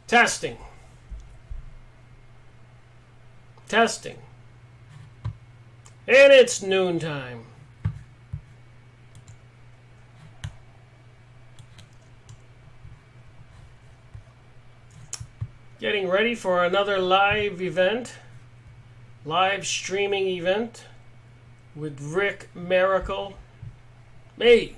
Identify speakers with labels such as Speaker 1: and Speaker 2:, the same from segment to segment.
Speaker 1: Testing. Testing. And it's noontime. Getting ready for another live event. Live streaming event with rickmiracle. Me.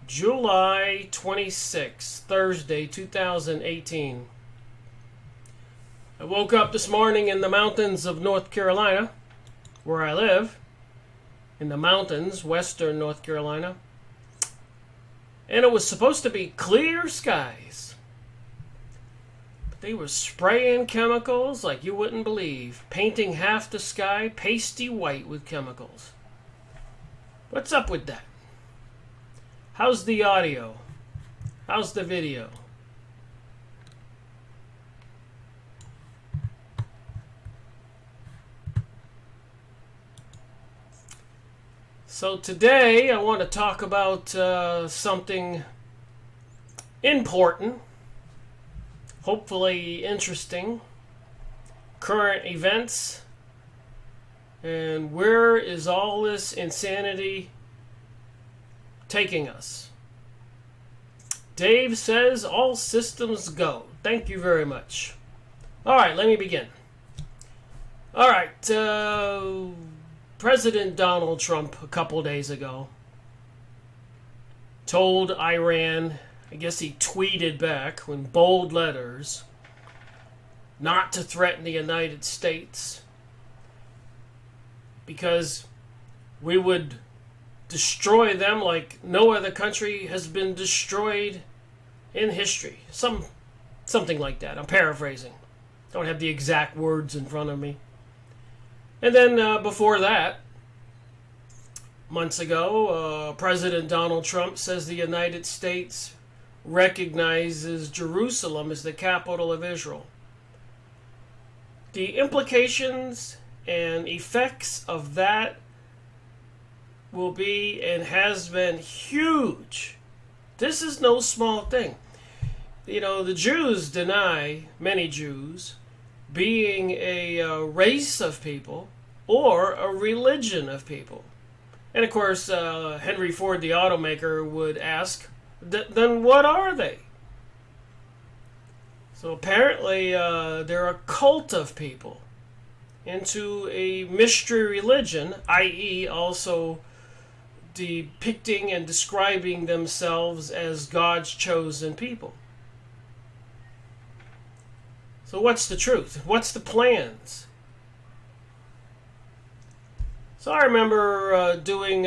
Speaker 1: July 26th, Thursday, 2018. I woke up this morning in the mountains of North Carolina, where I live, in the mountains, western North Carolina, and it was supposed to be clear skies. But they were spraying chemicals like you wouldn't believe, painting half the sky pasty white with chemicals. What's up with that? How's the audio? How's the video? So today I want to talk about something important, hopefully interesting, current events, and where is all this insanity taking us? Dave says all systems go. Thank you very much. All right, let me begin. All right, President Donald Trump a couple days ago told Iran, I guess he tweeted back in bold letters, not to threaten the United States because we would destroy them like no other country has been destroyed in history. Something like that. I'm paraphrasing. Don't have the exact words in front of me. And then before that, months ago, President Donald Trump says the United States recognizes Jerusalem as the capital of Israel. The implications and effects of that will be and has been huge. This is no small thing. You know, the Jews deny, many Jews, being a race of people or a religion of people. And of course, Henry Ford, the automaker, would ask, then what are they? So apparently they're a cult of people into a mystery religion, i.e. also depicting and describing themselves as God's chosen people. So what's the truth? What's the plans? So I remember doing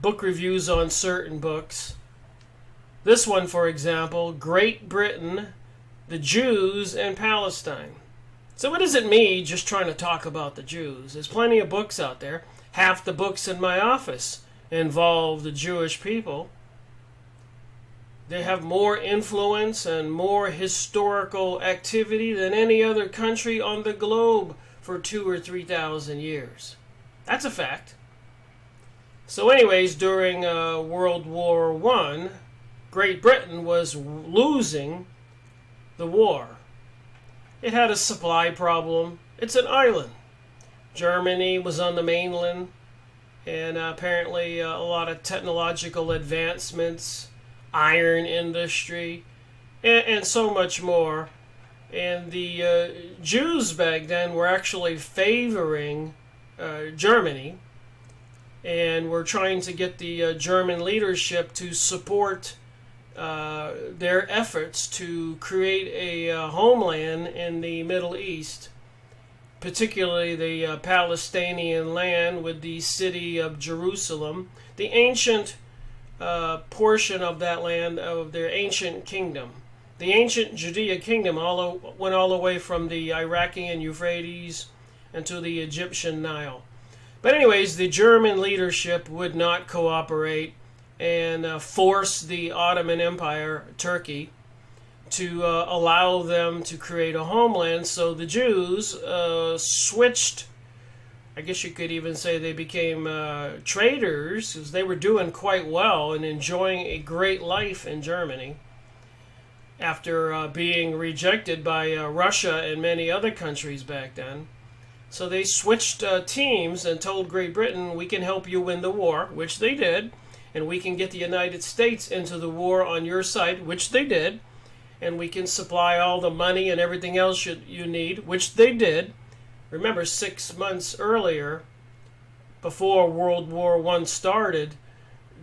Speaker 1: book reviews on certain books. This one, for example, Great Britain, the Jews, and Palestine. So it isn't me just trying to talk about the Jews. There's plenty of books out there. Half the books in my office involve the Jewish people. They have more influence and more historical activity than any other country on the globe for 2,000 or 3,000 years. That's a fact. So anyways, during World War I, Great Britain was losing the war. It had a supply problem. It's an island. Germany was on the mainland, and apparently a lot of technological advancements, iron industry, and so much more. And the Jews back then were actually favoring Germany, and were trying to get the German leadership to support their efforts to create a homeland in the Middle East, particularly the Palestinian land with the city of Jerusalem, the ancient portion of that land of their ancient kingdom. The ancient Judea kingdom went all the way from the Iraqi and Euphrates and to the Egyptian Nile. But anyways, the German leadership would not cooperate and force the Ottoman Empire, Turkey, to allow them to create a homeland. So the Jews switched, I guess you could even say they became traitors, because they were doing quite well and enjoying a great life in Germany after being rejected by Russia and many other countries back then. So they switched teams and told Great Britain, we can help you win the war, which they did, and we can get the United States into the war on your side, which they did, and we can supply all the money and everything else you need, which they did. Remember, 6 months earlier, before World War I started,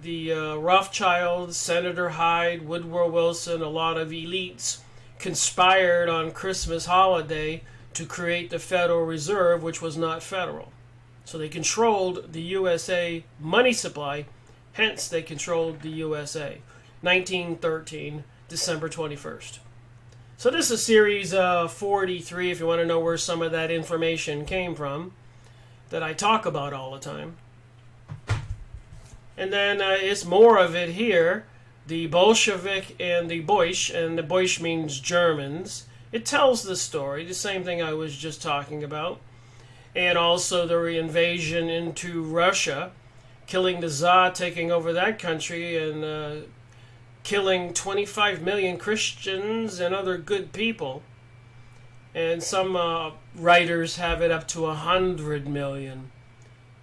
Speaker 1: the Rothschilds, Senator Hyde, Woodrow Wilson, a lot of elites conspired on Christmas holiday to create the Federal Reserve, which was not federal. So they controlled the USA money supply, hence they controlled the USA. 1913, December 21st. So this is series 43, if you want to know where some of that information came from, that I talk about all the time. And then it's more of it here, the Bolshevik and the Boche, and the Boche means Germans. It tells the story, the same thing I was just talking about. And also the invasion into Russia, killing the Tsar, taking over that country, and killing 25 million Christians and other good people. And some writers have it up to 100 million.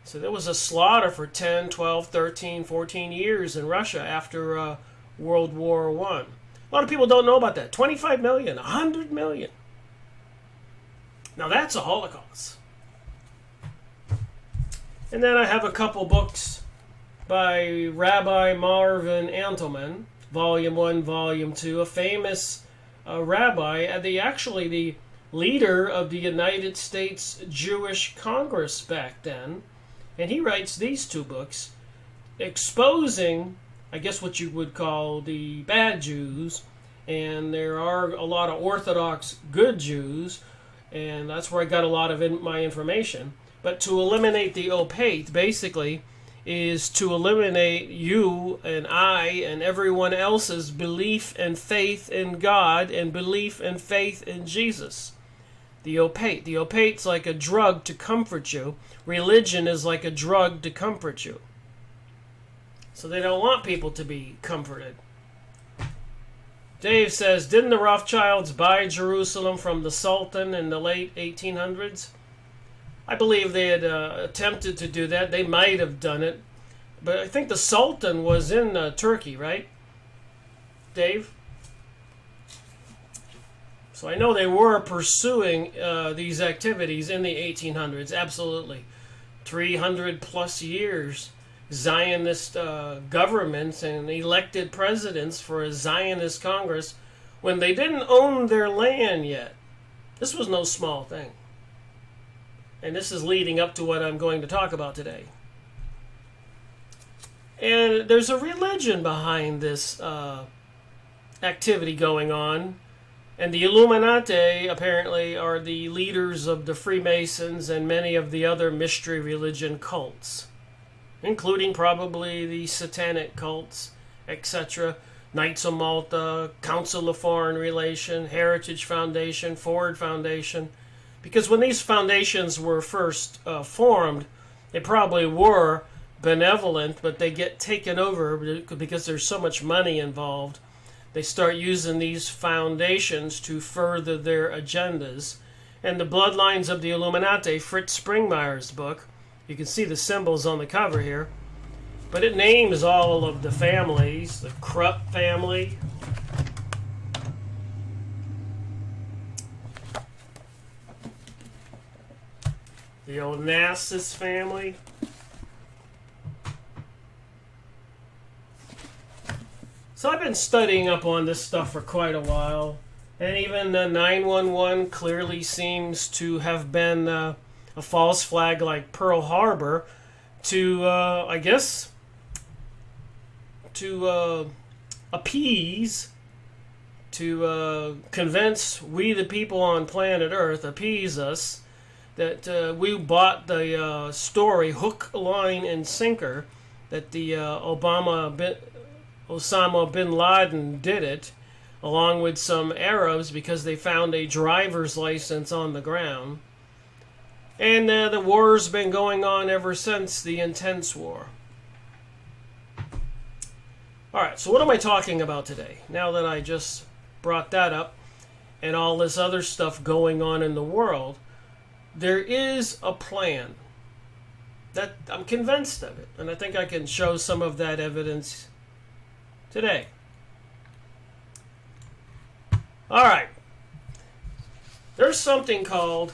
Speaker 1: So there was a slaughter for 10, 12, 13, 14 years in Russia after World War I. A lot of people don't know about that. 25 million, 100 million. Now that's a Holocaust. And then I have a couple books by Rabbi Marvin Antelman, Volume 1, Volume 2, a famous rabbi, actually the leader of the United States Jewish Congress back then. And he writes these two books exposing, I guess what you would call the bad Jews, and there are a lot of Orthodox good Jews, and that's where I got a lot of my information. But to eliminate the opaque, basically, is to eliminate you and I and everyone else's belief and faith in God and belief and faith in Jesus. The opaque. The opaque's like a drug to comfort you. Religion is like a drug to comfort you. So they don't want people to be comforted. Dave says, didn't the Rothschilds buy Jerusalem from the Sultan in the late 1800s? I believe they had attempted to do that. They might have done it. But I think the Sultan was in Turkey, right? Dave? So I know they were pursuing these activities in the 1800s, absolutely. 300 plus years. Zionist governments and elected presidents for a Zionist Congress when they didn't own their land yet. This was no small thing. And this is leading up to what I'm going to talk about today. And there's a religion behind this activity going on. And the Illuminati apparently are the leaders of the Freemasons and many of the other mystery religion cults, including probably the satanic cults, etc. Knights of Malta, Council of Foreign Relations, Heritage Foundation, Ford Foundation. Because when these foundations were first formed, they probably were benevolent, but they get taken over because there's so much money involved. They start using these foundations to further their agendas. And the Bloodlines of the Illuminati, Fritz Springmeier's book, you can see the symbols on the cover here, but it names all of the families, the Krupp family, the Onassis family, so I've been studying up on this stuff for quite a while, and even 911 clearly seems to have been a false flag like Pearl Harbor to, I guess, to appease, to convince we the people on planet Earth, appease us, that we bought the story hook, line, and sinker, that the Osama bin Laden did it, along with some Arabs, because they found a driver's license on the ground. And the war's been going on ever since, the intense war. Alright, so what am I talking about today? Now that I just brought that up and all this other stuff going on in the world, there is a plan. That I'm convinced of it, and I think I can show some of that evidence today. Alright. There's something called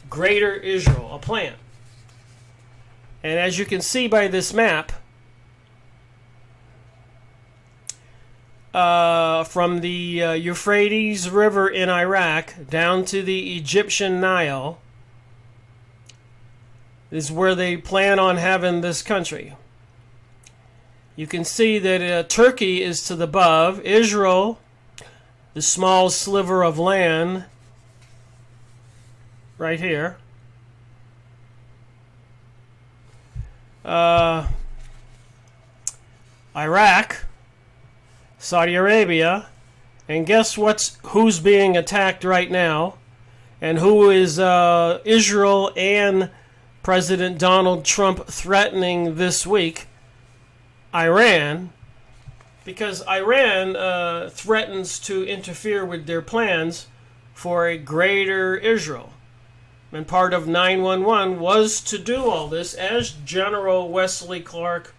Speaker 1: Greater Israel, a plan. And as you can see by this map, from the Euphrates River in Iraq down to the Egyptian Nile is where they plan on having this country. You can see that Turkey is to the above, Israel, the small sliver of land right here, Iraq, Saudi Arabia, and guess who's being attacked right now, and who is Israel and President Donald Trump threatening this week? Iran, because Iran threatens to interfere with their plans for a greater Israel. And part of 911 was to do all this, as General Wesley Clark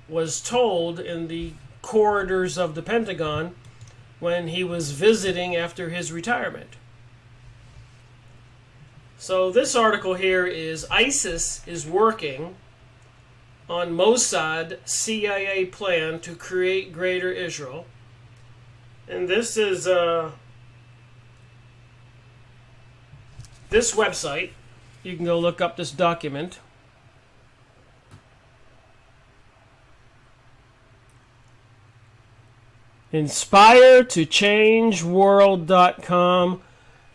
Speaker 1: was told in the corridors of the Pentagon when he was visiting after his retirement. So this article here is ISIS is working on Mossad CIA plan to create Greater Israel. And this is this website. You can go look up this document. InspireToChangeWorld.com,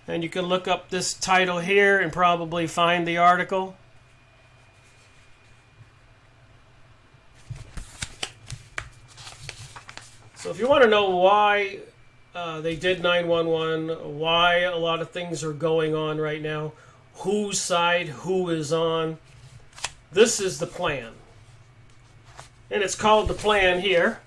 Speaker 1: and you can look up this title here and probably find the article. So if you want to know why they did 911, why a lot of things are going on right now, whose side who is on, this is the plan. And it's called the plan here.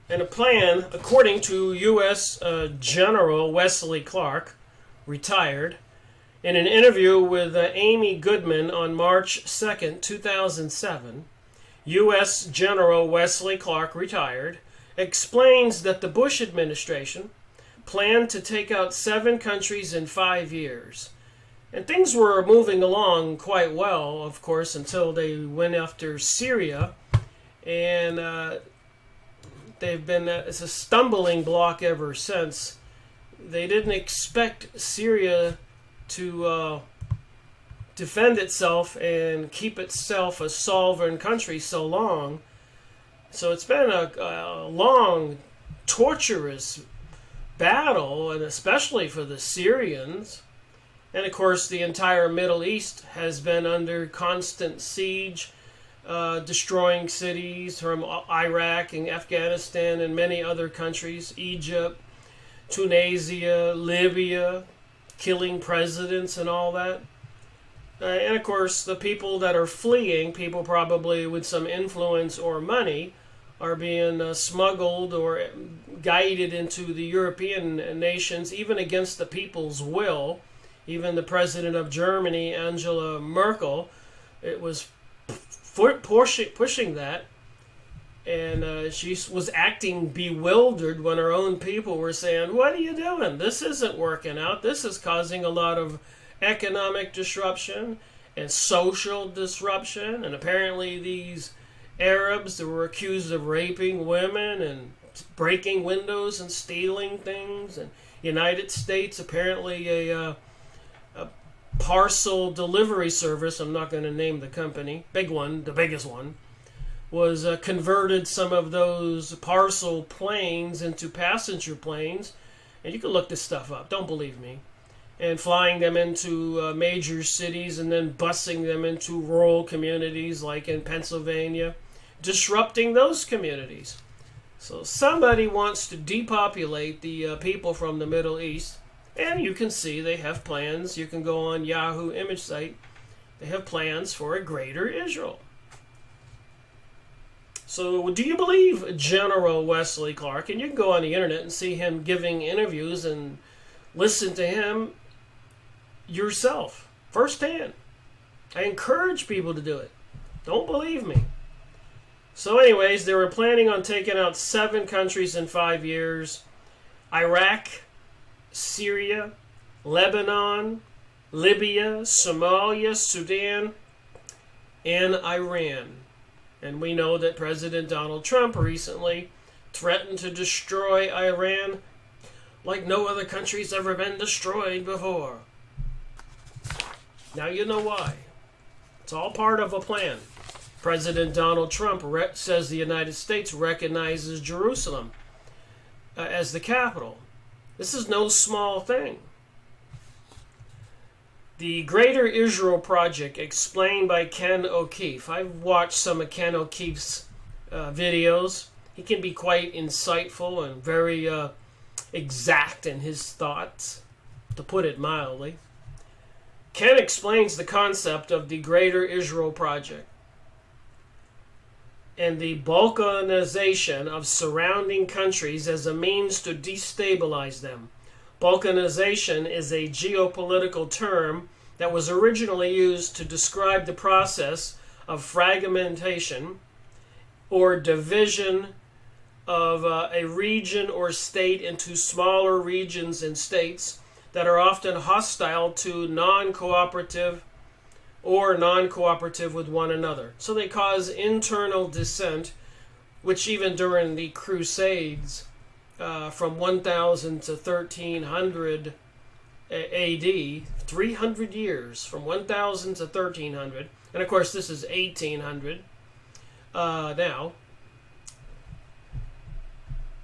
Speaker 1: And a plan, according to U.S. General Wesley Clark, retired, in an interview with Amy Goodman on March 2nd, 2007, U.S. General Wesley Clark, retired, explains that the Bush administration planned to take out 7 countries in 5 years. And things were moving along quite well, of course, until they went after Syria, and they've been it's a stumbling block ever since. They didn't expect Syria to defend itself and keep itself a sovereign country so long. So it's been a long, torturous battle, and especially for the Syrians. And of course, the entire Middle East has been under constant siege, destroying cities from Iraq and Afghanistan and many other countries, Egypt, Tunisia, Libya, killing presidents and all that. And of course, the people that are fleeing, people probably with some influence or money, are being smuggled or guided into the European nations, even against the people's will. Even the president of Germany, Angela Merkel, it was pushing that, and she was acting bewildered when her own people were saying, "What are you doing? This isn't working out. This is causing a lot of economic disruption and social disruption." And apparently these Arabs that were accused of raping women and breaking windows and stealing things, and United States, apparently a parcel delivery service, I'm not going to name the company, big one, the biggest one, was converted some of those parcel planes into passenger planes. And you can look this stuff up, don't believe me. And flying them into major cities and then busing them into rural communities like in Pennsylvania, disrupting those communities. So somebody wants to depopulate the people from the Middle East, and you can see they have plans. You can go on Yahoo image site. They have plans for a greater Israel. So do you believe General Wesley Clark? And you can go on the internet and see him giving interviews and listen to him yourself, firsthand. I encourage people to do it. Don't believe me. So anyways, they were planning on taking out 7 countries in 5 years. Iraq, Syria, Lebanon, Libya, Somalia, Sudan, and Iran. And we know that President Donald Trump recently threatened to destroy Iran like no other country's ever been destroyed before. Now you know why. It's all part of a plan. President Donald Trump says the United States recognizes Jerusalem as the capital. This is no small thing. The Greater Israel Project, explained by Ken O'Keefe. I've watched some of Ken O'Keefe's videos. He can be quite insightful and very exact in his thoughts, to put it mildly. Ken explains the concept of the Greater Israel Project and the balkanization of surrounding countries as a means to destabilize them. Balkanization is a geopolitical term that was originally used to describe the process of fragmentation or division of a region or state into smaller regions and states that are often hostile to non-cooperative with one another. So they cause internal dissent, which even during the Crusades from 1000 to 1300 AD, 300 years, from 1000 to 1300, and of course this is 1800 now.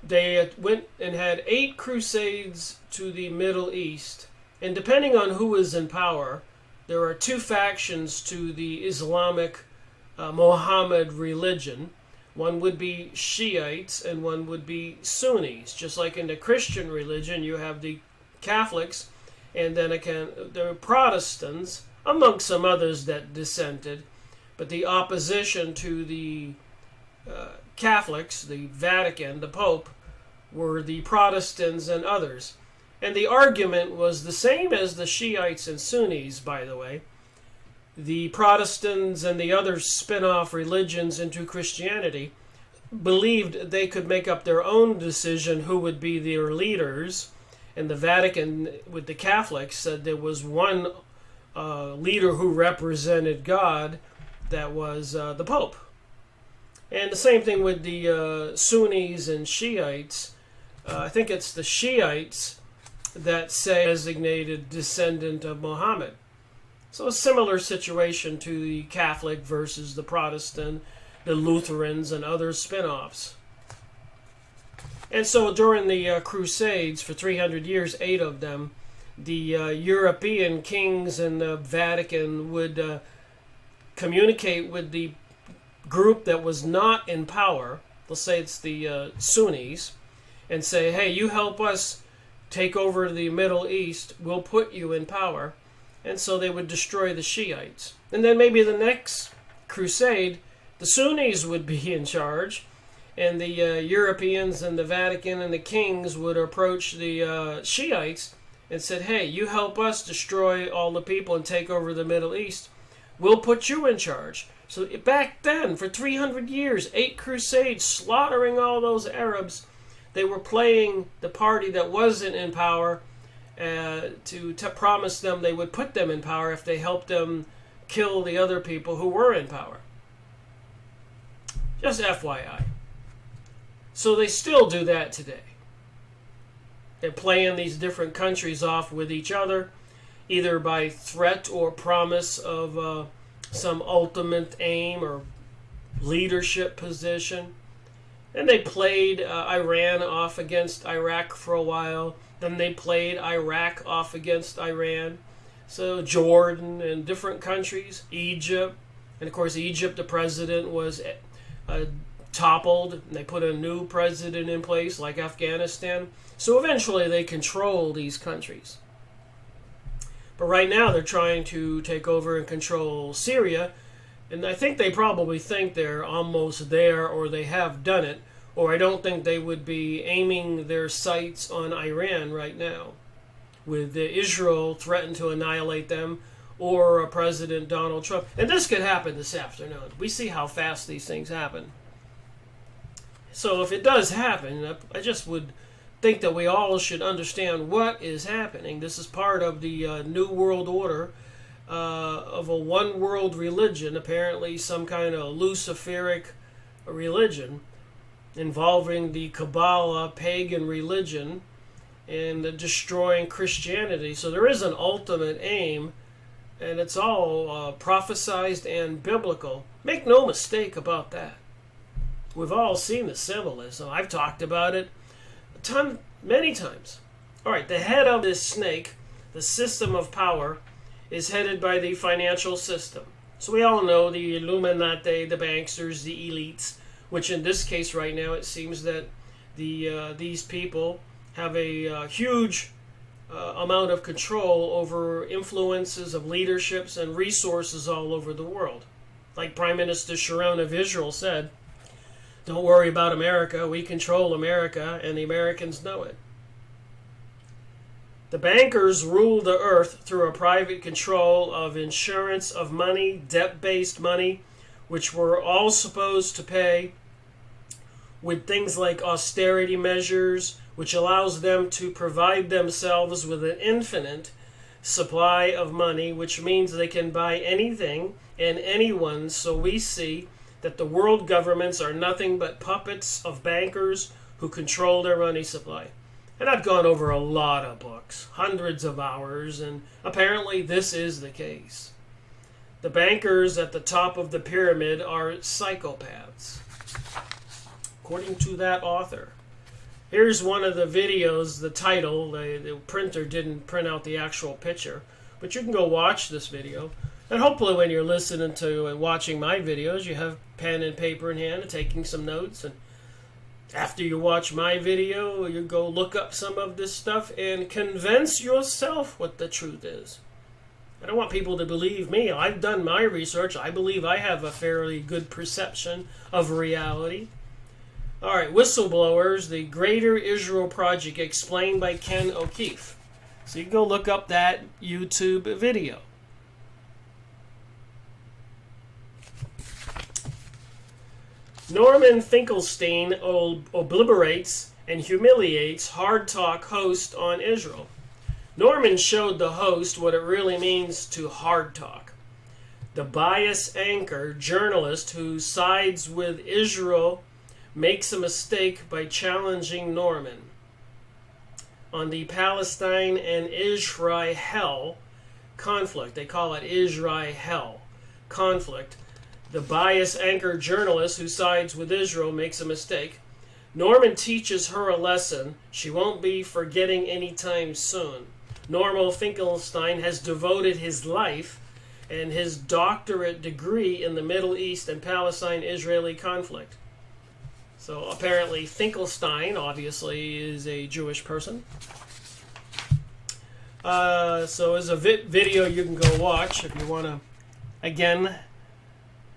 Speaker 1: They went and had 8 crusades to the Middle East, and depending on who is in power, there are 2 factions to the Islamic Mohammed religion. One would be Shiites and one would be Sunnis. Just like in the Christian religion, you have the Catholics and then again the Protestants, amongst some others that dissented. But the opposition to the Catholics, the Vatican, the Pope, were the Protestants and others. And the argument was the same as the Shiites and Sunnis, by the way. The Protestants and the other spin-off religions into Christianity believed they could make up their own decision who would be their leaders. And the Vatican, with the Catholics, said there was one leader who represented God, that was the Pope. And the same thing with the Sunnis and Shiites. I think it's the Shiites that say designated descendant of Muhammad. So a similar situation to the Catholic versus the Protestant, the Lutherans, and other spin-offs. And so during the Crusades, for 300 years, 8 of them, the European kings and the Vatican would communicate with the group that was not in power, let's say it's the Sunnis, and say, hey, you help us take over the Middle East, we'll put you in power. And so they would destroy the Shiites. And then maybe the next crusade, the Sunnis would be in charge, and the Europeans and the Vatican and the kings would approach the Shiites and said, hey, you help us destroy all the people and take over the Middle East, we'll put you in charge. So back then, for 300 years, 8 crusades, slaughtering all those Arabs, they were playing the party that wasn't in power to promise them they would put them in power if they helped them kill the other people who were in power. Just FYI. So they still do that today. They're playing these different countries off with each other, either by threat or promise of some ultimate aim or leadership position. And they played Iran off against Iraq for a while. Then they played Iraq off against Iran. So Jordan and different countries, Egypt. And of course Egypt, the president was toppled, and they put a new president in place, like Afghanistan. So eventually they control these countries. But right now they're trying to take over and control Syria, and I think they probably think they're almost there, or they have done it, or I don't think they would be aiming their sights on Iran right now, with Israel threatened to annihilate them, or President Donald Trump. And this could happen this afternoon. We see how fast these things happen. So if it does happen, I just would think that we all should understand what is happening. This is part of the New World Order, of a one world religion, apparently some kind of Luciferic religion involving the Kabbalah pagan religion and destroying Christianity. So there is an ultimate aim, and it's all prophesized and biblical. Make no mistake about that. We've all seen the symbolism. I've talked about it many times. All right, the head of this snake, the system of power, is headed by the financial system. So we all know the Illuminati, the banksters, the elites, which in this case right now it seems that these people have a huge amount of control over influences of leaderships and resources all over the world. Like Prime Minister Sharon of Israel said, "Don't worry about America, we control America, and the Americans know it." The bankers rule the earth through a private control of insurance of money, debt-based money, which we're all supposed to pay, with things like austerity measures, which allows them to provide themselves with an infinite supply of money, which means they can buy anything and anyone. So we see that the world governments are nothing but puppets of bankers who control their money supply. And I've gone over a lot of books, hundreds of hours, and apparently this is the case. The bankers at the top of the pyramid are psychopaths, according to that author. Here's one of the videos, the title. The printer didn't print out the actual picture, but you can go watch this video. And hopefully when you're listening to and watching my videos, you have pen and paper in hand and taking some notes. And after you watch my video, you go look up some of this stuff and convince yourself what the truth is. I don't want people to believe me. I've done my research. I believe I have a fairly good perception of reality. All right, whistleblowers, the Greater Israel Project, explained by Ken O'Keefe. So you can go look up that YouTube video. Norman Finkelstein obliterates and humiliates Hard Talk host on Israel. Norman showed the host what it really means to hard talk. The bias anchor journalist who sides with Israel makes a mistake by challenging Norman on the Palestine and Israel conflict. They call it Israel conflict. The bias anchor journalist who sides with Israel makes a mistake. Norman teaches her a lesson she won't be forgetting anytime soon. Norman Finkelstein has devoted his life and his doctorate degree in the Middle East and Palestine-Israeli conflict. So apparently Finkelstein, obviously, is a Jewish person. So as a video you can go watch if you want to, again,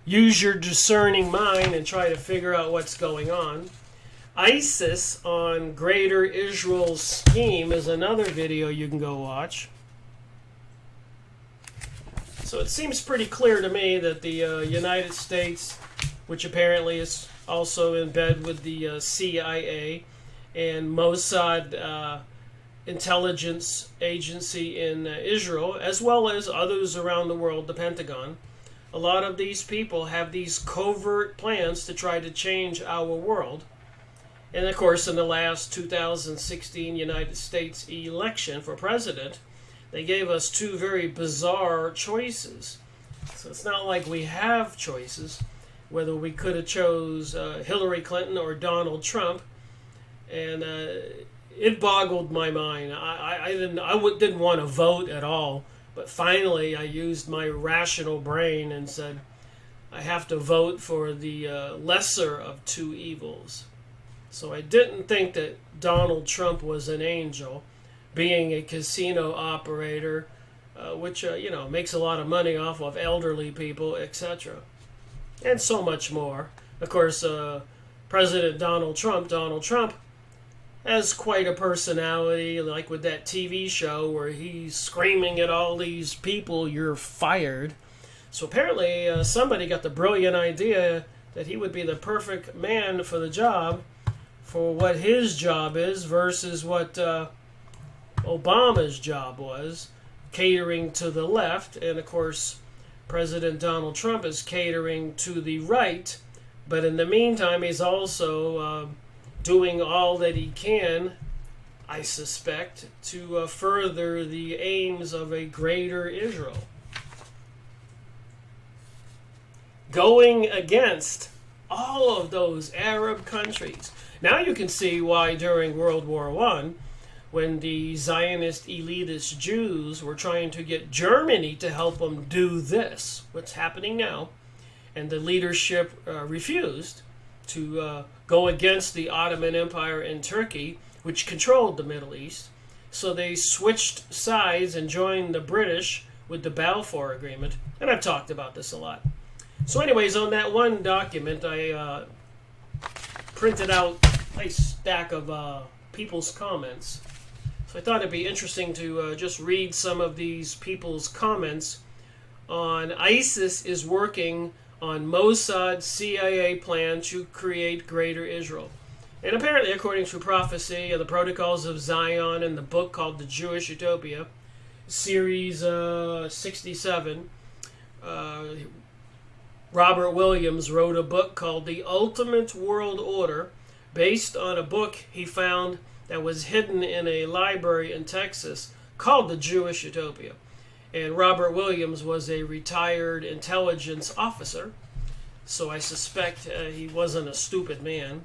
Speaker 1: use your discerning mind and try to figure out what's going on. ISIS on Greater Israel's scheme is another video you can go watch. So it seems pretty clear to me that the United States, which apparently is also in bed with the CIA and Mossad intelligence agency in Israel, as well as others around the world, the Pentagon, a lot of these people have these covert plans to try to change our world. And of course, in the last 2016 United States election for president, they gave us two very bizarre choices. So it's not like we have choices, whether we could have chose Hillary Clinton or Donald Trump. And it boggled my mind. I didn't want to vote at all. But finally, I used my rational brain and said, I have to vote for the lesser of two evils. So I didn't think that Donald Trump was an angel, being a casino operator, which makes a lot of money off of elderly people, etc., and so much more. Of course, President Donald Trump has quite a personality, like with that TV show where he's screaming at all these people, "You're fired." So apparently somebody got the brilliant idea that he would be the perfect man for the job, for what his job is versus what Obama's job was, catering to the left. And of course, President Donald Trump is catering to the right. But in the meantime, he's also doing all that he can, I suspect, to further the aims of a greater Israel. Going against all of those Arab countries. Now you can see why during World War I, when the Zionist elitist Jews were trying to get Germany to help them do this, what's happening now, and the leadership refused to go against the Ottoman Empire in Turkey, which controlled the Middle East. So they switched sides and joined the British with the Balfour Agreement. And I've talked about this a lot. So anyways, on that one document, I printed out a stack of people's comments. So I thought it'd be interesting to just read some of these people's comments on ISIS is working on Mossad CIA plan to create Greater Israel. And apparently, according to prophecy, the Protocols of Zion and the book called The Jewish Utopia, Series 67, Robert Williams wrote a book called The Ultimate World Order, based on a book he found that was hidden in a library in Texas called The Jewish Utopia. And Robert Williams was a retired intelligence officer, so I suspect he wasn't a stupid man.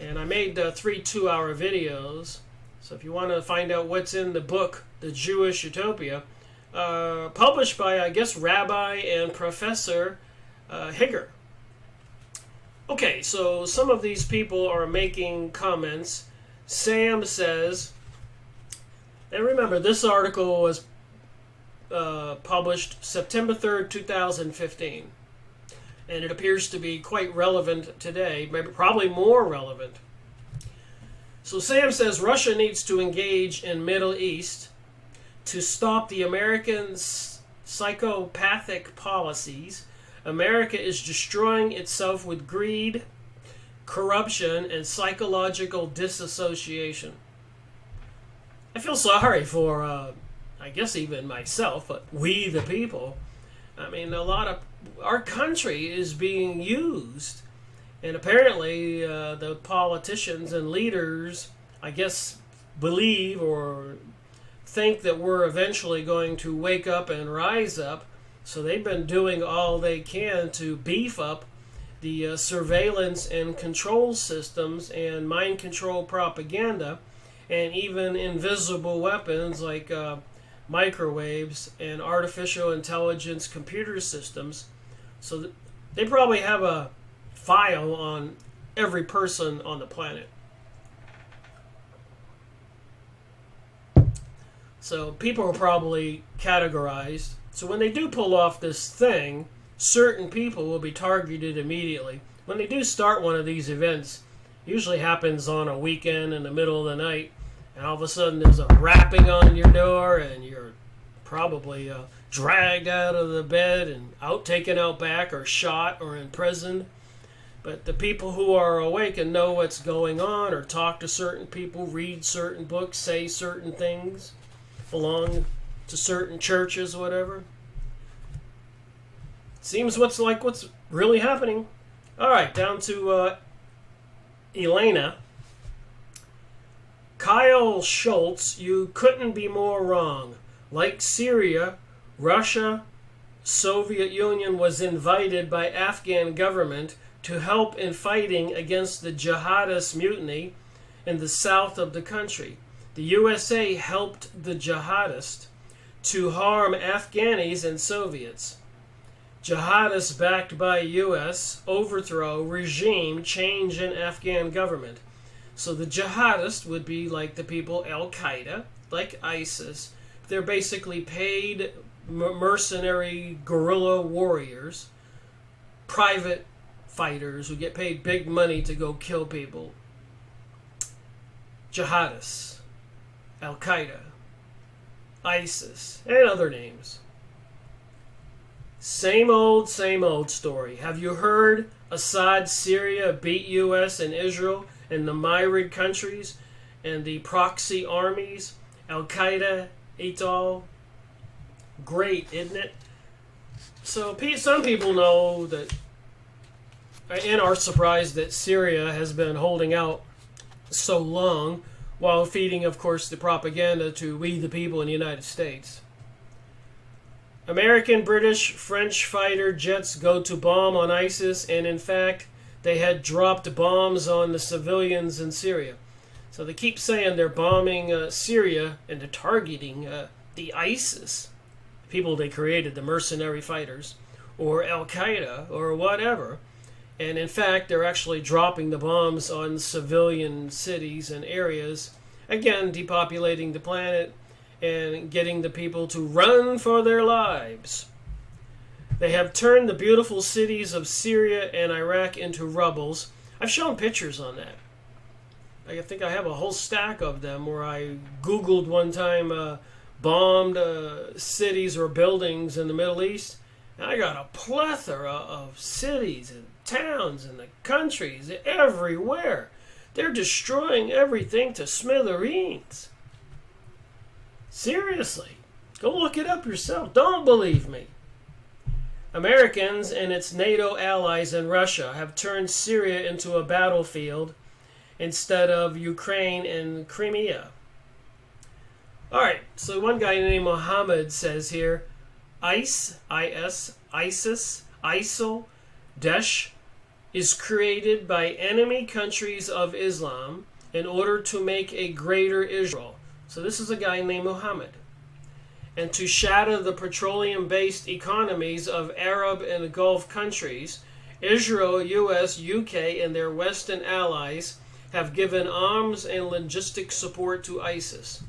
Speaker 1: And I made 3 2-hour videos, so if you want to find out what's in the book, The Jewish Utopia, published by, I guess, Rabbi and Professor Higger. Okay, so some of these people are making comments. Sam says, and remember, this article was published September 3rd, 2015. And it appears to be quite relevant today, maybe probably more relevant. So Sam says Russia needs to engage in Middle East to stop the Americans' psychopathic policies. America is destroying itself with greed, corruption, and psychological disassociation. I feel sorry for, I guess even myself, but we the people. I mean, a lot of our country is being used, and apparently the politicians and leaders, I guess, believe or think that we're eventually going to wake up and rise up. So they've been doing all they can to beef up the surveillance and control systems and mind control propaganda, and even invisible weapons like microwaves and artificial intelligence computer systems. So they probably have a file on every person on the planet. So people are probably categorized. So when they do pull off this thing, certain people will be targeted immediately. When they do start one of these events, it usually happens on a weekend in the middle of the night, and all of a sudden there's a rapping on your door, and you're probably dragged out of the bed and taken out back, or shot, or imprisoned. But the people who are awake and know what's going on, or talk to certain people, read certain books, say certain things, belong to certain churches, whatever. Seems what's really happening. All right, down to Elena. Kyle Schultz, you couldn't be more wrong. Like Syria, Russia, Soviet Union was invited by Afghan government to help in fighting against the jihadist mutiny in the south of the country. The USA helped the jihadists to harm Afghanis and Soviets. jihadists backed by U.S. overthrow regime change in Afghan government. So the jihadists would be like the people Al-Qaeda, like ISIS. They're basically paid mercenary guerrilla warriors, private fighters who get paid big money to go kill people. Jihadists, Al-Qaeda, ISIS, and other names. Same old story. Have you heard Assad, Syria beat U.S. and Israel and the myriad countries and the proxy armies? Al-Qaeda, et al. Great, isn't it? So some people know that and are surprised that Syria has been holding out so long while feeding, of course, the propaganda to we the people in the United States. American, British, French fighter jets go to bomb on ISIS, and in fact, they had dropped bombs on the civilians in Syria. So they keep saying they're bombing Syria and they're targeting the ISIS, people they created, the mercenary fighters, or Al-Qaeda, or whatever. And in fact, they're actually dropping the bombs on civilian cities and areas, again, depopulating the planet and getting the people to run for their lives. They have turned the beautiful cities of Syria and Iraq into rubbles. I've shown pictures on that. I think I have a whole stack of them where I Googled one time bombed cities or buildings in the Middle East. And I got a plethora of cities and towns and the countries everywhere. They're destroying everything to smithereens. Seriously, go look it up yourself. Don't believe me. Americans and its NATO allies in Russia have turned Syria into a battlefield instead of Ukraine and Crimea. Alright, so one guy named Mohammed says here, ISIS, ISIL, Daesh is created by enemy countries of Islam in order to make a greater Israel. So this is a guy named Muhammad. And to shatter the petroleum-based economies of Arab and Gulf countries, Israel, US, UK, and their Western allies have given arms and logistic support to ISIS.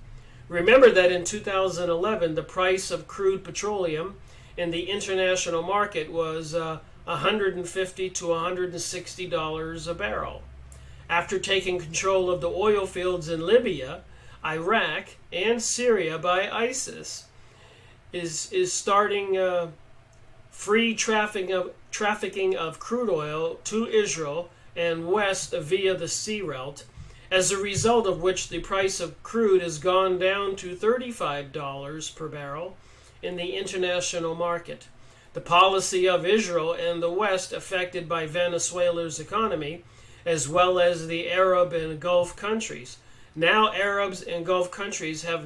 Speaker 1: Remember that in 2011, the price of crude petroleum in the international market was $150 to $160 a barrel. After taking control of the oil fields in Libya, Iraq, and Syria by ISIS, is starting free trafficking of crude oil to Israel and west via the sea route, as a result of which the price of crude has gone down to $35 per barrel in the international market. The policy of Israel and the West affected by Venezuela's economy, as well as the Arab and Gulf countries. Now Arabs and Gulf countries have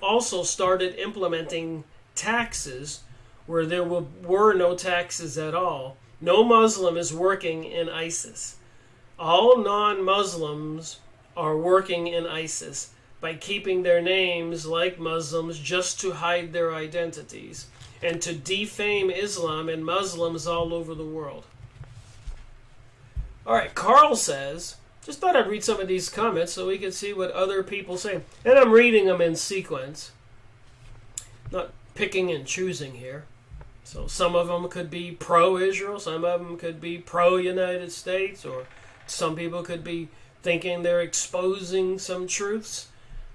Speaker 1: also started implementing taxes where there were no taxes at all. No Muslim is working in ISIS. All non-Muslims are working in ISIS by keeping their names like Muslims just to hide their identities and to defame Islam and Muslims all over the world. All right, Carl says, just thought I'd read some of these comments so we can see what other people say. And I'm reading them in sequence, not picking and choosing here. So some of them could be pro-Israel, some of them could be pro-United States, or some people could be thinking they're exposing some truths.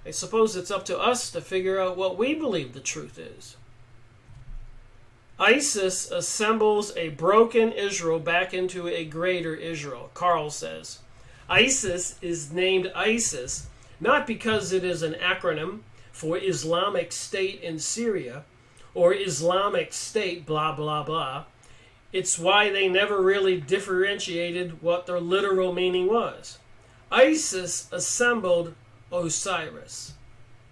Speaker 1: I suppose it's up to us to figure out what we believe the truth is. ISIS assembles a broken Israel back into a greater Israel, Carl says. ISIS is named ISIS not because it is an acronym for Islamic State in Syria or Islamic State blah blah blah. It's why they never really differentiated what their literal meaning was. ISIS assembled Osiris.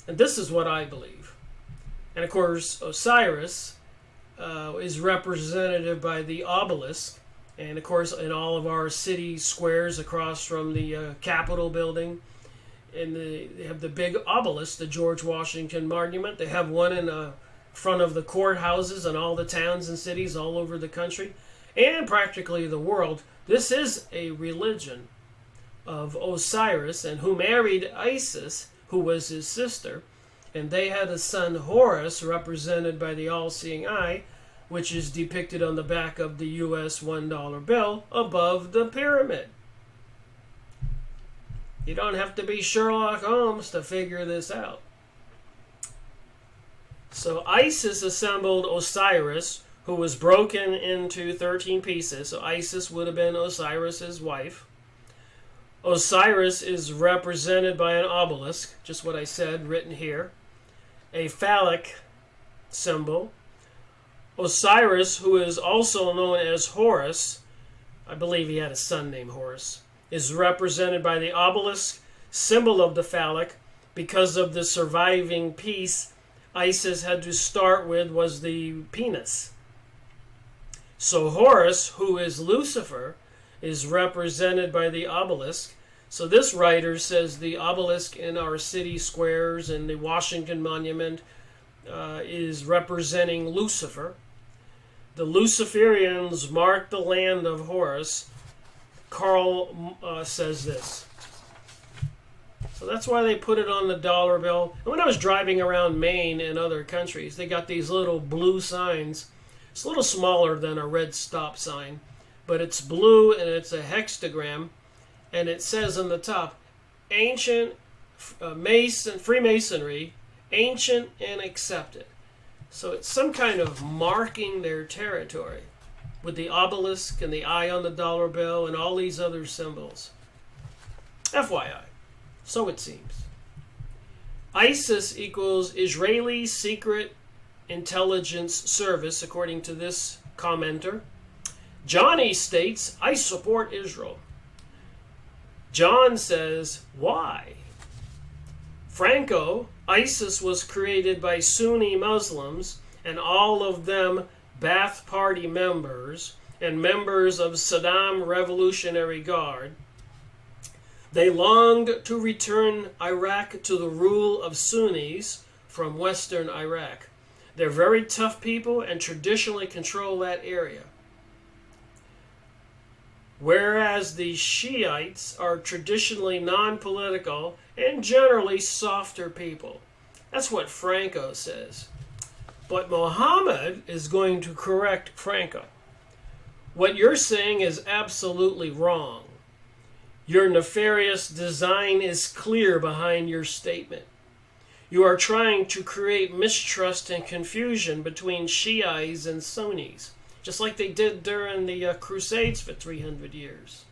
Speaker 1: And this is what I believe. And of course, Osiris is represented by the obelisk. And of course, in all of our city squares across from the Capitol building, and they have the big obelisk, the George Washington Monument. They have one in front of the courthouses in all the towns and cities all over the country and practically the world. This is a religion of Osiris, and who married Isis, who was his sister, and they had a son Horus, represented by the all-seeing eye, which is depicted on the back of the US $1 bill above the pyramid. You don't have to be Sherlock Holmes to figure this out. So Isis assembled Osiris, who was broken into 13 pieces. So Isis would have been Osiris's wife. Osiris is represented by an obelisk, just what I said, written here. A phallic symbol. Osiris, who is also known as Horus, I believe he had a son named Horus, is represented by the obelisk, symbol of the phallic. Because of the surviving piece Isis had to start with was the penis. So Horus, who is Lucifer, is represented by the obelisk. So this writer says the obelisk in our city squares and the Washington Monument is representing Lucifer. The Luciferians mark the land of Horus. Carl says this. So that's why they put it on the dollar bill. And when I was driving around Maine and other countries, they got these little blue signs. It's a little smaller than a red stop sign, but it's blue and it's a hexagram, and it says on the top, ancient Freemasonry, ancient and accepted. So it's some kind of marking their territory with the obelisk and the eye on the dollar bill and all these other symbols. FYI, so it seems. ISIS equals Israeli Secret Intelligence Service, according to this commenter. Johnny states, I support Israel. John says, why? Franco, ISIS was created by Sunni Muslims, and all of them Ba'ath Party members and members of Saddam Revolutionary Guard. They longed to return Iraq to the rule of Sunnis from Western Iraq. They're very tough people and traditionally control that area. Whereas the Shiites are traditionally non-political and generally softer people. That's what Franco says. But Muhammad is going to correct Franco. What you're saying is absolutely wrong. Your nefarious design is clear behind your statement. You are trying to create mistrust and confusion between Shiites and Sunnis, just like they did during the Crusades for 300 years.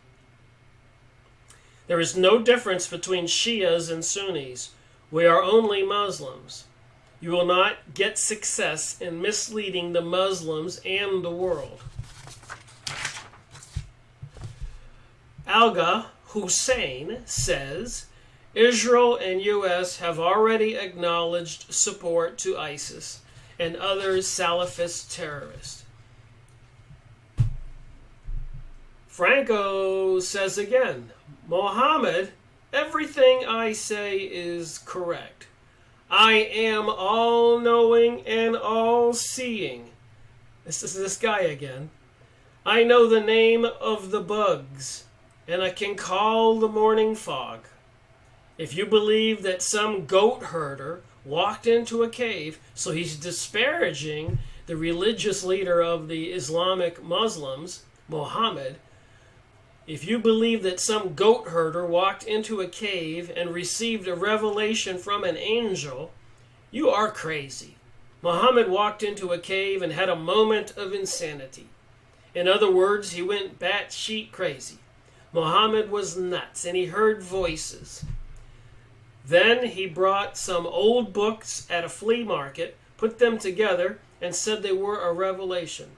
Speaker 1: There is no difference between Shias and Sunnis. We are only Muslims. You will not get success in misleading the Muslims and the world. Alga Hussein says, Israel and U.S. have already acknowledged support to ISIS and other Salafist terrorists. Franco says again, Mohammed, everything I say is correct. I am all-knowing and all-seeing. This is this guy again. I know the name of the bugs, and I can call the morning fog. If you believe that some goat herder walked into a cave, so he's disparaging the religious leader of the Islamic Muslims, Muhammad. If you believe that some goat herder walked into a cave and received a revelation from an angel, you are crazy. Muhammad walked into a cave and had a moment of insanity. In other words, he went batshit crazy. Muhammad was nuts and he heard voices. Then he brought some old books at a flea market, put them together, and said they were a revelation.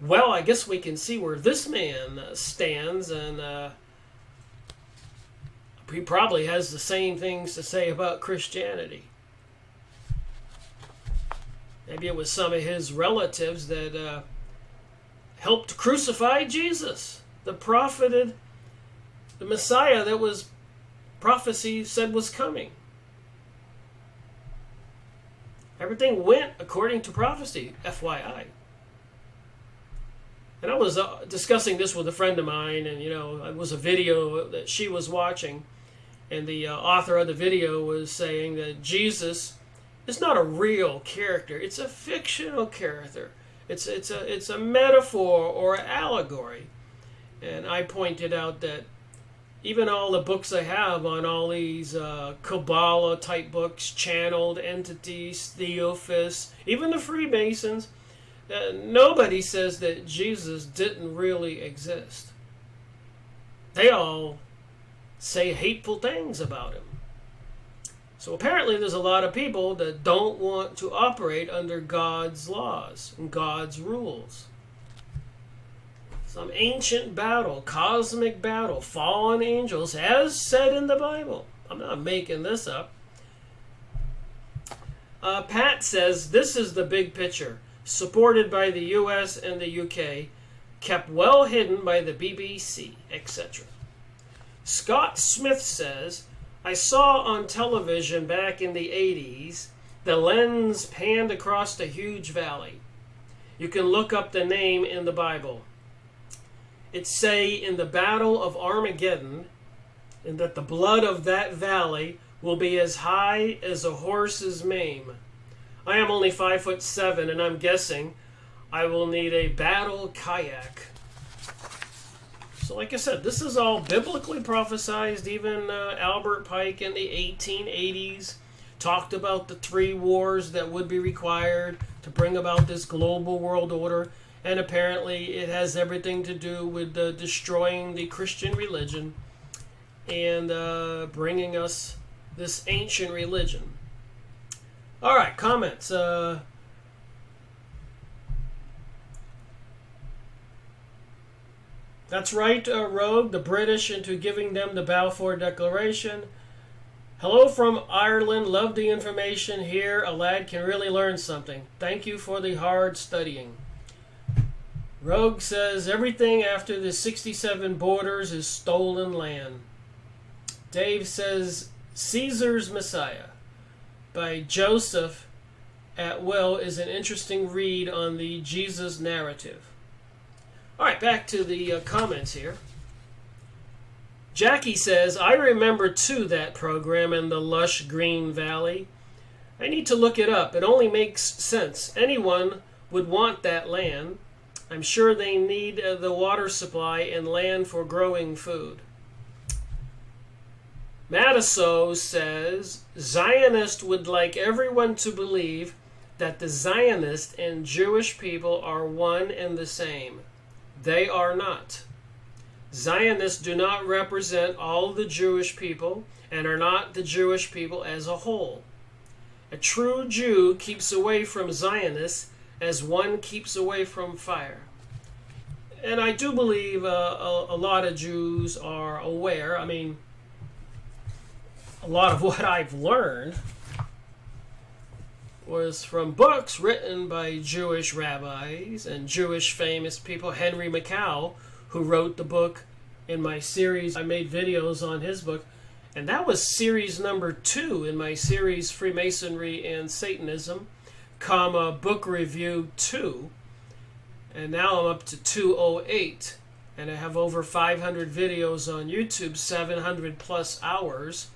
Speaker 1: Well, I guess we can see where this man stands, and he probably has the same things to say about Christianity. Maybe it was some of his relatives that helped crucify Jesus, the Messiah that was prophecy said was coming. Everything went according to prophecy, FYI. And I was discussing this with a friend of mine, and it was a video that she was watching, and the author of the video was saying that Jesus is not a real character; it's a fictional character. It's a metaphor or an allegory. And I pointed out that even all the books I have on all these Kabbalah type books, channeled entities, Theosophists, even the Freemasons. Nobody says that Jesus didn't really exist. They all say hateful things about him. So apparently there's a lot of people that don't want to operate under God's laws and God's rules. Some ancient battle, cosmic battle, fallen angels, as said in the Bible. I'm not making this up. Pat says, this is the big picture, supported by the US and the UK, kept well hidden by the BBC, etc. Scott Smith says, I saw on television back in the 80s, the lens panned across a huge valley. You can look up the name in the Bible. It say in the Battle of Armageddon, and that the blood of that valley will be as high as a horse's mane. I am only 5'7", and I'm guessing I will need a battle kayak. So like I said, this is all biblically prophesized. Even Albert Pike in the 1880s talked about the 3 wars that would be required to bring about this global world order. And apparently it has everything to do with destroying the Christian religion and bringing us this ancient religion. All right, comments. That's right, Rogue, the British into giving them the Balfour Declaration. Hello from Ireland. Love the information here. A lad can really learn something. Thank you for the hard studying. Rogue says everything after the 67 borders is stolen land. Dave says Caesar's Messiah by Joseph Atwill is an interesting read on the Jesus narrative. All right, back to the comments here. Jackie says, I remember too that program in the lush green valley. I need to look it up. It only makes sense. Anyone would want that land. I'm sure they need the water supply and land for growing food. Matasso says, Zionist would like everyone to believe that the Zionist and Jewish people are one and the same. They are not. Zionists do not represent all the Jewish people and are not the Jewish people as a whole. A true Jew keeps away from Zionists as one keeps away from fire. And I do believe a lot of Jews are aware. I mean, a lot of what I've learned was from books written by Jewish rabbis and Jewish famous people. Henry Mackau, who wrote the book in my series. I made videos on his book. And that was series number 2 in my series Freemasonry and Satanism, book review 2. And now I'm up to 208. And I have over 500 videos on YouTube, 700 plus hours.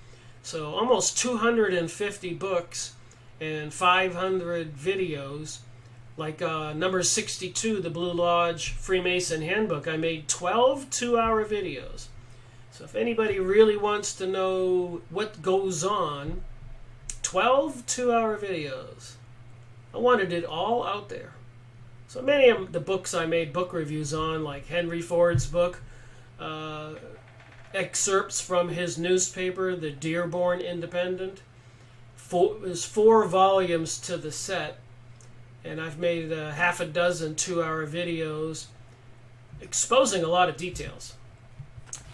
Speaker 1: So almost 250 books and 500 videos. Like number 62, the Blue Lodge Freemason Handbook, I made 12 2-hour videos. So if anybody really wants to know what goes on, 12 2-hour videos. I wanted it all out there. So many of the books I made book reviews on, like Henry Ford's book, excerpts from his newspaper, the Dearborn Independent. There's 4 volumes to the set, and I've made half a dozen 2-hour videos exposing a lot of details.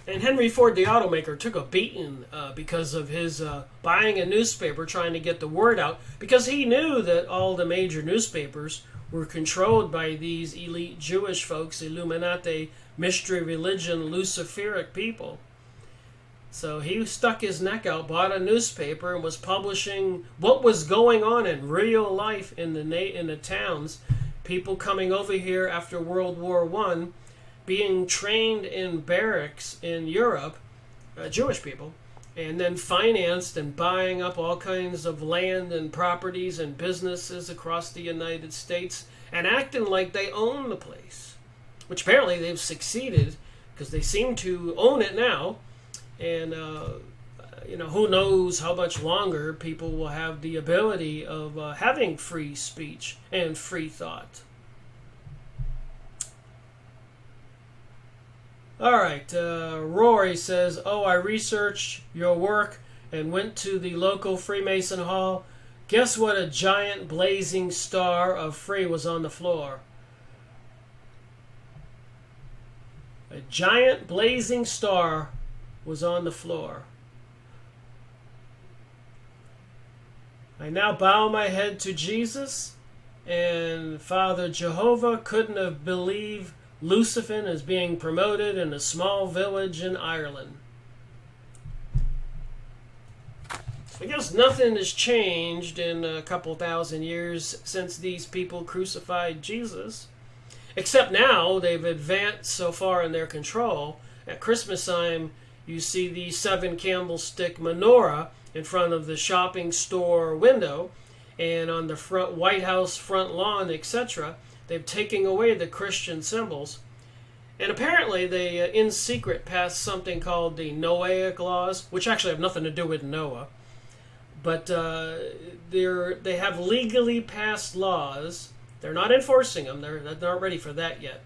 Speaker 1: And Henry Ford, the automaker, took a beating because of his buying a newspaper, trying to get the word out, because he knew that all the major newspapers were controlled by these elite Jewish folks, Illuminati, mystery religion, Luciferic people. So he stuck his neck out, bought a newspaper, and was publishing what was going on in real life in the towns. People coming over here after World War I, being trained in barracks in Europe, Jewish people, and then financed and buying up all kinds of land and properties and businesses across the United States and acting like they own the place, which apparently they've succeeded because they seem to own it now. And, who knows how much longer people will have the ability of having free speech and free thought. All right, Rory says, "Oh, I researched your work and went to the local Freemason Hall. Guess what? A giant blazing star of free was on the floor." A giant blazing star was on the floor. "I now bow my head to Jesus, and Father Jehovah couldn't have believed Lucifer is being promoted in a small village in Ireland." I guess nothing has changed in a couple thousand years since these people crucified Jesus. Except now they've advanced so far in their control. At Christmas time, you see the 7 candlestick menorah in front of the shopping store window, and on the front White House front lawn, etc. They've taken away the Christian symbols. And apparently they, in secret, passed something called the Noahic laws, which actually have nothing to do with Noah. But they have legally passed laws. They're not enforcing them. They're not ready for that yet.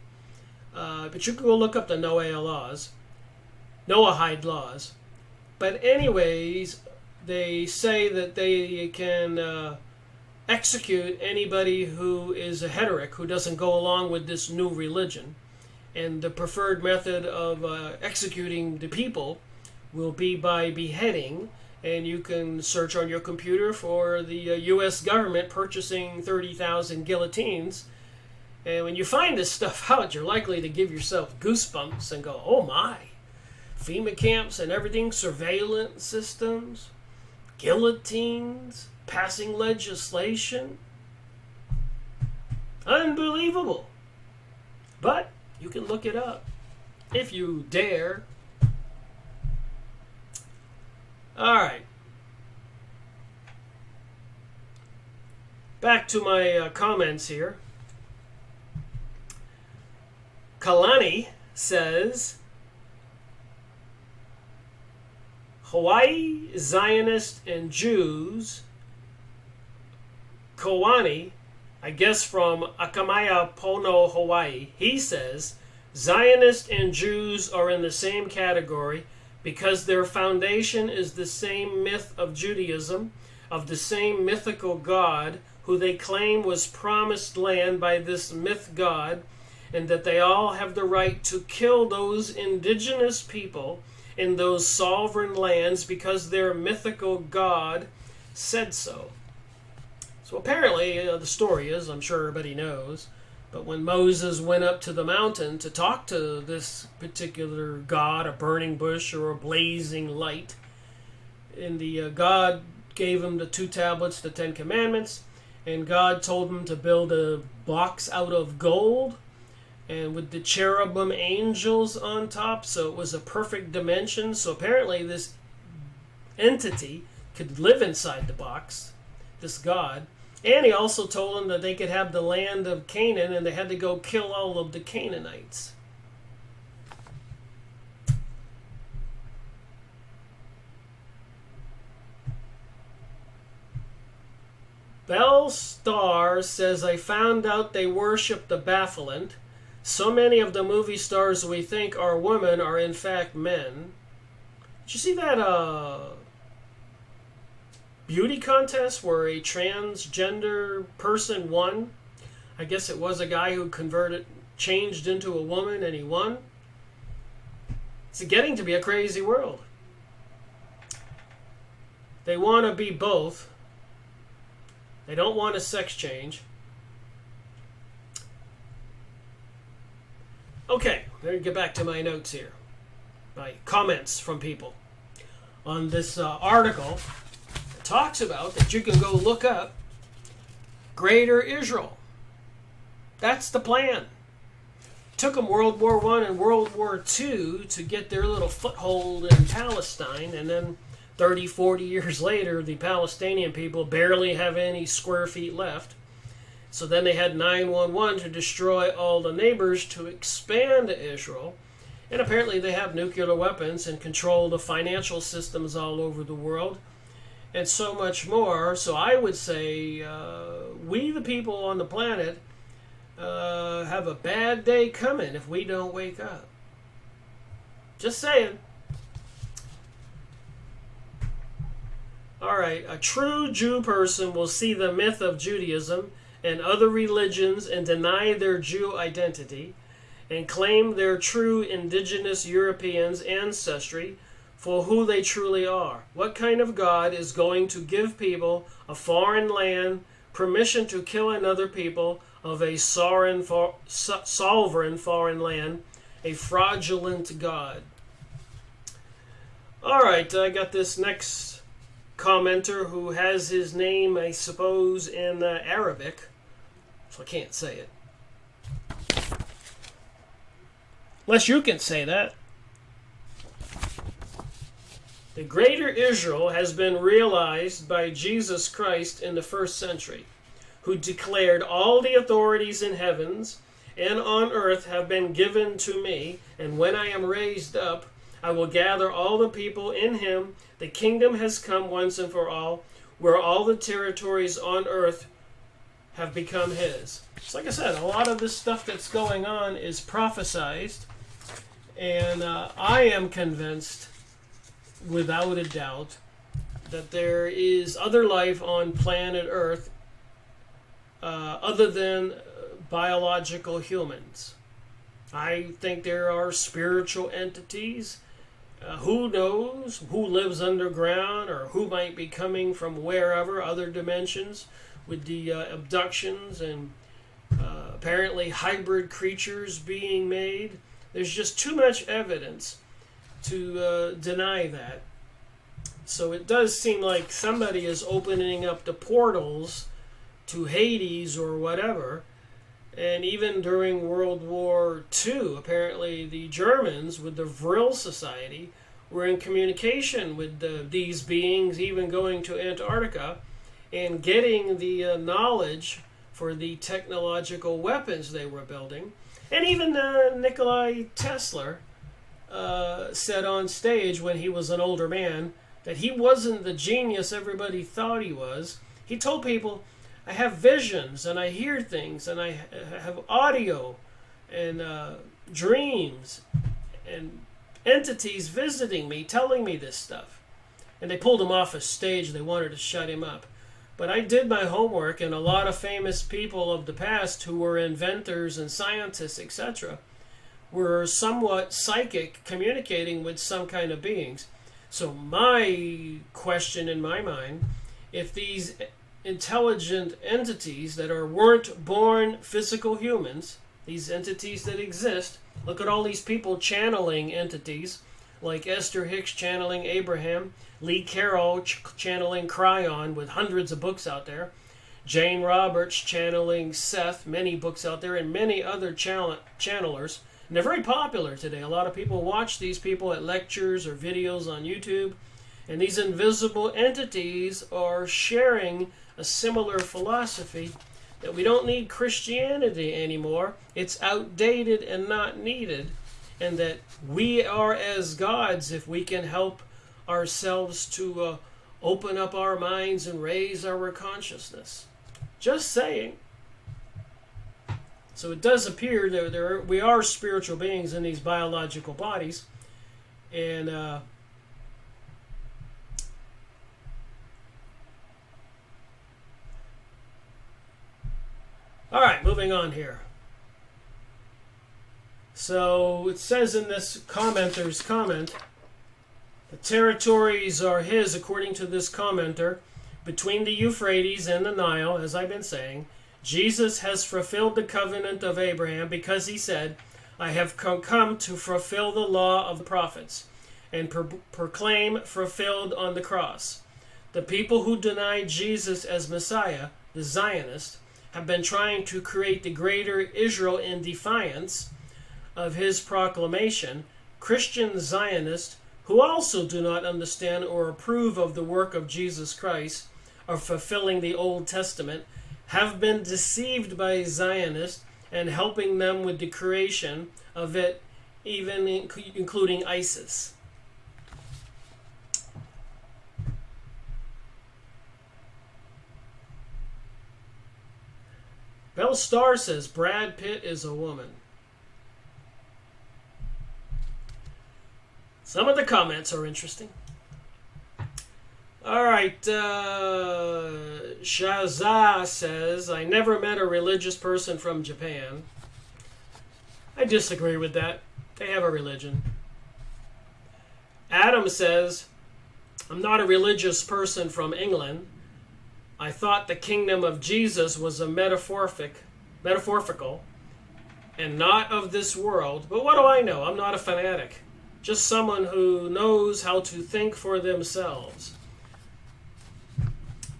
Speaker 1: But you can go look up the Noahide laws. But anyways, they say that they can execute anybody who is a heretic, who doesn't go along with this new religion. And the preferred method of executing the people will be by beheading. And you can search on your computer for the U.S. government purchasing 30,000 guillotines. And when you find this stuff out, you're likely to give yourself goosebumps and go, "Oh my, FEMA camps and everything, surveillance systems, guillotines, passing legislation. Unbelievable." But you can look it up if you dare. All right. Back to my comments here. Kalani says, "Hawaii Zionists and Jews," Kawani, I guess from Akamaya Pono, Hawaii, he says, "Zionists and Jews are in the same category because their foundation is the same myth of Judaism, of the same mythical God who they claim was promised land by this myth God, and that they all have the right to kill those indigenous people in those sovereign lands because their mythical God said so." So apparently the story is, I'm sure everybody knows, but when Moses went up to the mountain to talk to this particular God, a burning bush or a blazing light, and the God gave him the 2 tablets, the 10 commandments, and God told him to build a box out of gold, and with the cherubim angels on top, so it was a perfect dimension. So apparently this entity could live inside the box, this God. And he also told them that they could have the land of Canaan, and they had to go kill all of the Canaanites. Bell Star says, "I found out they worship the Baphomet. So many of the movie stars we think are women are in fact men." Did you see that beauty contest where a transgender person won? I guess it was a guy who changed into a woman, and he won. It's getting to be a crazy world. They want to be both. They don't want a sex change. Okay, let me get back to my notes here. My comments from people. on this article. It talks about that you can go look up Greater Israel. That's the plan. Took them World War I and World War II to get their little foothold in Palestine, and then 30, 40 years later, the Palestinian people barely have any square feet left. So then they had 911 to destroy all the neighbors to expand Israel. And apparently they have nuclear weapons and control the financial systems all over the world and so much more. So I would say we, the people on the planet, have a bad day coming if we don't wake up. Just saying. All right, a true Jew person will see the myth of Judaism and other religions and deny their Jew identity and claim their true indigenous Europeans' ancestry for who they truly are. What kind of God is going to give people a foreign land permission to kill another people of a sovereign foreign land, a fraudulent God? All right, I got this next commenter who has his name, I suppose, in Arabic, so I can't say it. Unless you can say that. The Greater Israel has been realized by Jesus Christ in the first century, who declared, "All the authorities in heavens and on earth have been given to me, and when I am raised up, I will gather all the people in him. The kingdom has come once and for all, where all the territories on earth have become his." So like I said, a lot of this stuff that's going on is prophesized, and I am convinced, without a doubt, that there is other life on planet Earth other than biological humans. I think there are spiritual entities. Who knows who lives underground or who might be coming from wherever, other dimensions, with the abductions and apparently hybrid creatures being made. There's just too much evidence to deny that. So it does seem like somebody is opening up the portals to Hades or whatever. And even during World War II, apparently the Germans with the Vril Society were in communication with these beings, even going to Antarctica and getting the knowledge for the technological weapons they were building. And even Nikola Tesla said on stage when he was an older man that he wasn't the genius everybody thought he was. He told people, "I have visions and I hear things and I have audio and dreams and entities visiting me, telling me this stuff." And they pulled him off a stage. They wanted to shut him up. But I did my homework, and a lot of famous people of the past who were inventors and scientists, etc., were somewhat psychic, communicating with some kind of beings. So my question in my mind, if these intelligent entities that weren't born physical humans, these entities that exist, look at all these people channeling entities, like Esther Hicks channeling Abraham, Lee Carroll channeling Cryon with hundreds of books out there, Jane Roberts channeling Seth, many books out there, and many other channelers. And they're very popular today. A lot of people watch these people at lectures or videos on YouTube. And these invisible entities are sharing a similar philosophy that we don't need Christianity anymore. It's outdated and not needed. And that we are as gods if we can help ourselves to open up our minds and raise our consciousness. Just saying. So it does appear that we are spiritual beings in these biological bodies. And all right, moving on here. So it says in this commenter's comment, the territories are his, according to this commenter, between the Euphrates and the Nile, as I've been saying. Jesus has fulfilled the covenant of Abraham because he said, "I have come to fulfill the law of the prophets." and proclaim fulfilled on the cross. The people who deny Jesus as Messiah, the Zionists, have been trying to create the greater Israel in defiance of his proclamation. Christian Zionists, who also do not understand or approve of the work of Jesus Christ of fulfilling the Old Testament, have been deceived by Zionists and helping them with the creation of it, even including ISIS. Bell Star says Brad Pitt is a woman. Some of the comments are interesting. All right, Shazza says, I never met a religious person from Japan. I disagree with that. They have a religion. Adam says, I'm not a religious person from England. I thought the kingdom of Jesus was a metaphorical and not of this world. But what do I know? I'm not a fanatic. Just someone who knows how to think for themselves.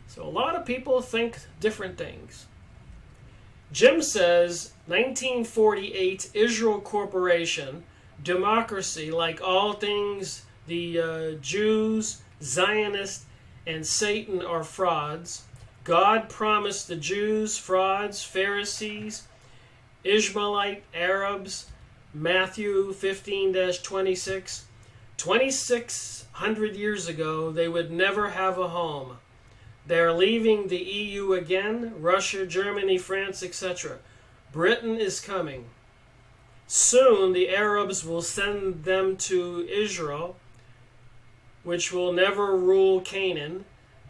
Speaker 1: So a lot of people think different things. Jim says, 1948 Israel Corporation, democracy, like all things, the Jews, Zionists, and Satan are frauds. God promised the Jews, frauds, Pharisees, Ishmaelite, Arabs, Matthew 15-26. 2,600 years ago, they would never have a home. They're leaving the EU again, Russia, Germany, France, etc. Britain is coming. Soon the Arabs will send them to Israel, which will never rule Canaan,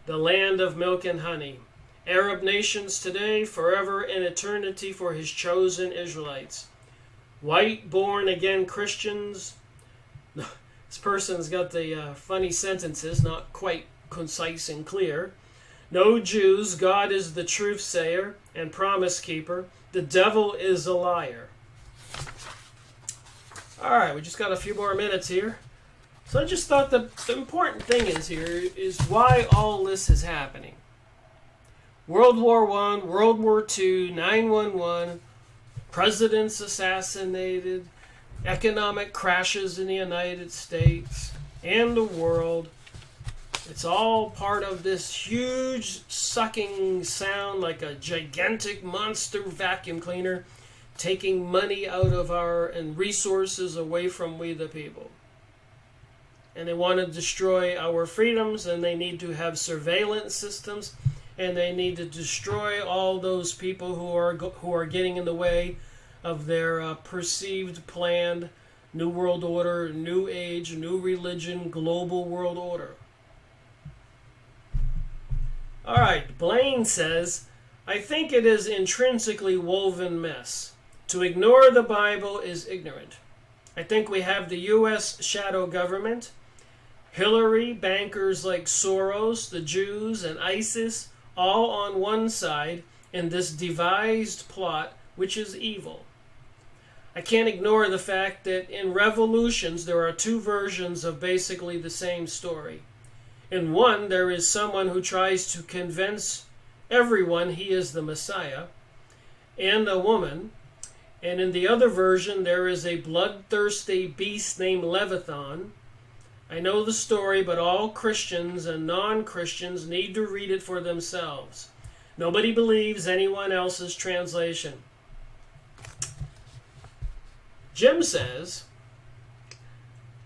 Speaker 1: the land of milk and honey. Arab nations today, forever in eternity for his chosen Israelites. White born-again Christians. This person's got the funny sentences, not quite concise and clear. No Jews, God is the truth sayer and promise keeper. The devil is a liar. All right, we just got a few more minutes here. So I just thought the important thing is why all this is happening. World War I, World War II, 9/11, presidents assassinated, economic crashes in the United States and the world. It's all part of this huge sucking sound like a gigantic monster vacuum cleaner taking money out of and resources away from we the people. And they want to destroy our freedoms, and they need to have surveillance systems, and they need to destroy all those people who are getting in the way of their perceived planned New World Order, New Age, New Religion, Global World Order. All right, Blaine says, I think it is intrinsically woven mess. To ignore the Bible is ignorant. I think we have the U.S. shadow government, Hillary, bankers like Soros, the Jews, and ISIS, all on one side in this devised plot, which is evil. I can't ignore the fact that in revolutions there are two versions of basically the same story. In one, there is someone who tries to convince everyone he is the Messiah, and a woman. And in the other version, there is a bloodthirsty beast named Leviathan. I know the story, but all Christians and non-Christians need to read it for themselves. Nobody believes anyone else's translation. Jim says,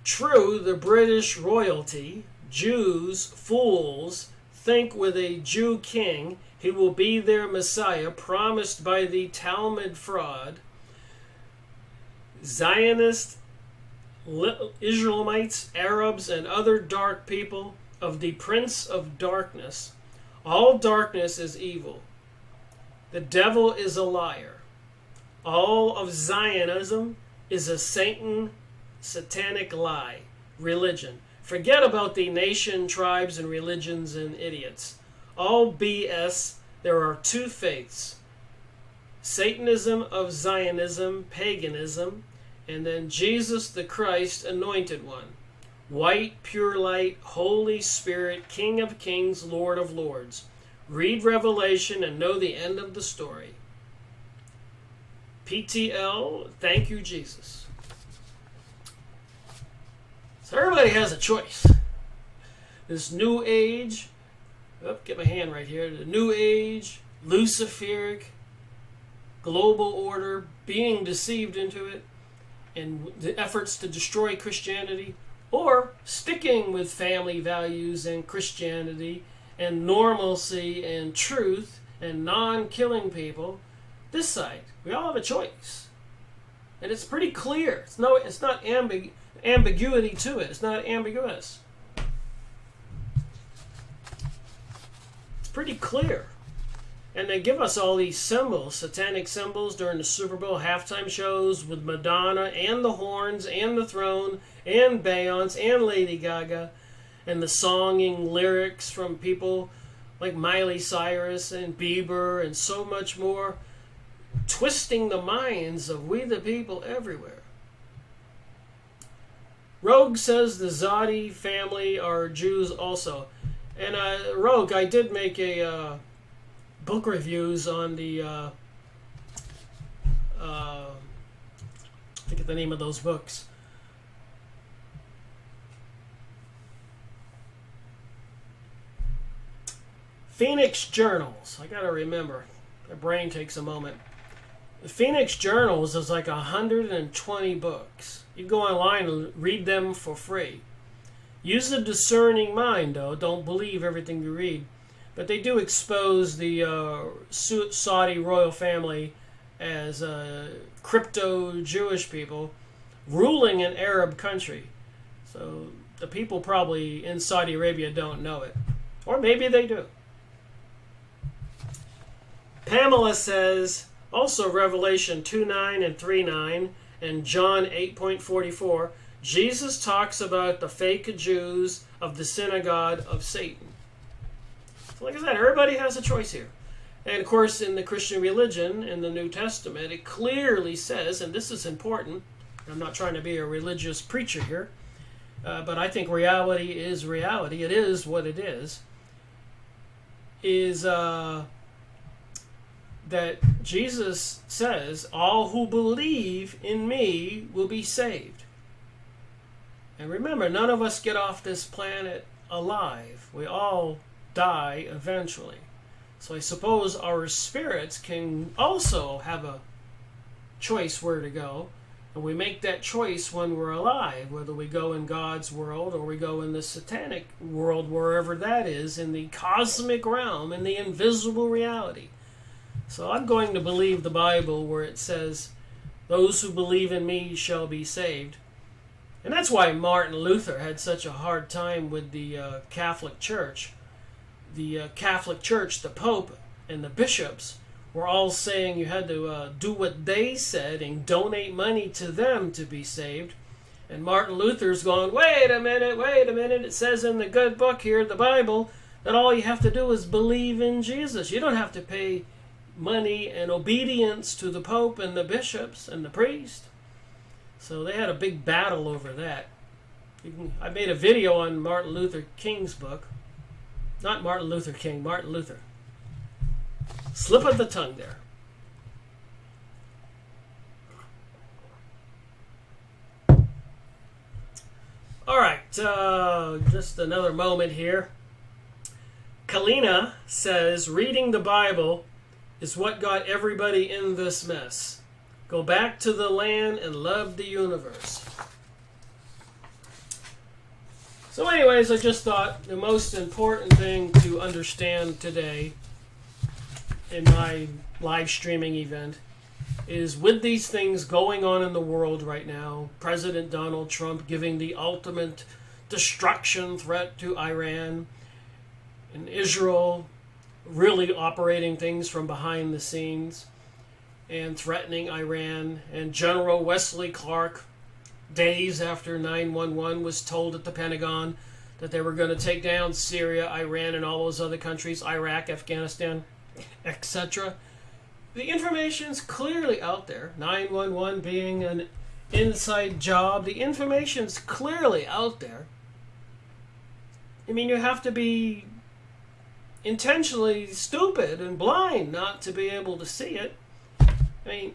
Speaker 1: true, the British royalty, Jews, fools, think with a Jew king he will be their Messiah promised by the Talmud fraud. Zionists, Israelites, Arabs, and other dark people of the Prince of Darkness. All darkness is evil. The devil is a liar. All of Zionism is a satanic lie, religion. Forget about the nation, tribes, and religions and idiots. All BS. There are two faiths. Satanism of Zionism, paganism, and then Jesus the Christ, anointed one. White, pure light, Holy Spirit, King of kings, Lord of lords. Read Revelation and know the end of the story. PTL, thank you, Jesus. So everybody has a choice. This new age, get my hand right here, the new age, Luciferic, global order, being deceived into it, and the efforts to destroy Christianity, or sticking with family values and Christianity and normalcy and truth and non-killing people. This side, we all have a choice, and it's pretty clear. It's not ambiguity to it. It's not ambiguous. It's pretty clear. And they give us all these symbols, satanic symbols, during the Super Bowl halftime shows with Madonna and the horns and the throne and Beyonce and Lady Gaga, and the songing lyrics from people like Miley Cyrus and Bieber and so much more, twisting the minds of we the people everywhere. Rogue says the Zadi family are Jews also. And Rogue, I did make a book reviews on the I forget the name of those books. Phoenix Journals. I gotta remember. My brain takes a moment. The Phoenix Journals is like 120 books. You go online and read them for free. Use a discerning mind, though. Don't believe everything you read. But they do expose the Saudi royal family as crypto-Jewish people ruling an Arab country. So the people probably in Saudi Arabia don't know it. Or maybe they do. Pamela says, also Revelation 2:9 and 3:9 and John 8.44, Jesus talks about the fake Jews of the synagogue of Satan. So like I said, everybody has a choice here. And of course, in the Christian religion, in the New Testament, it clearly says, and this is important, I'm not trying to be a religious preacher here, but I think reality is reality. It is what it is that Jesus says, all who believe in me will be saved. And remember, none of us get off this planet alive. We all die eventually. So I suppose our spirits can also have a choice where to go. And we make that choice when we're alive, whether we go in God's world or we go in the satanic world, wherever that is, in the cosmic realm, in the invisible reality. So I'm going to believe the Bible where it says, those who believe in me shall be saved. And that's why Martin Luther had such a hard time with the Catholic Church. The Catholic Church, the Pope, and the bishops were all saying you had to do what they said and donate money to them to be saved. And Martin Luther's going, wait a minute, it says in the good book here, the Bible, that all you have to do is believe in Jesus. You don't have to pay money and obedience to the Pope and the bishops and the priest. So they had a big battle over that. I made a video on Martin Luther King's book. Not Martin Luther King, Martin Luther. Slip of the tongue there. All right, just another moment here. Kalina says, reading the Bible is what got everybody in this mess. Go back to the land and love the universe. So anyways, I just thought the most important thing to understand today in my live streaming event is with these things going on in the world right now, President Donald Trump giving the ultimate destruction threat to Iran, and Israel really operating things from behind the scenes and threatening Iran, and General Wesley Clark, days after 9/11, was told at the Pentagon that they were going to take down Syria, Iran, and all those other countries, Iraq, Afghanistan, etc. The information's clearly out there. 911 being an inside job, the information's clearly out there. I mean, you have to be intentionally stupid and blind not to be able to see it. I mean,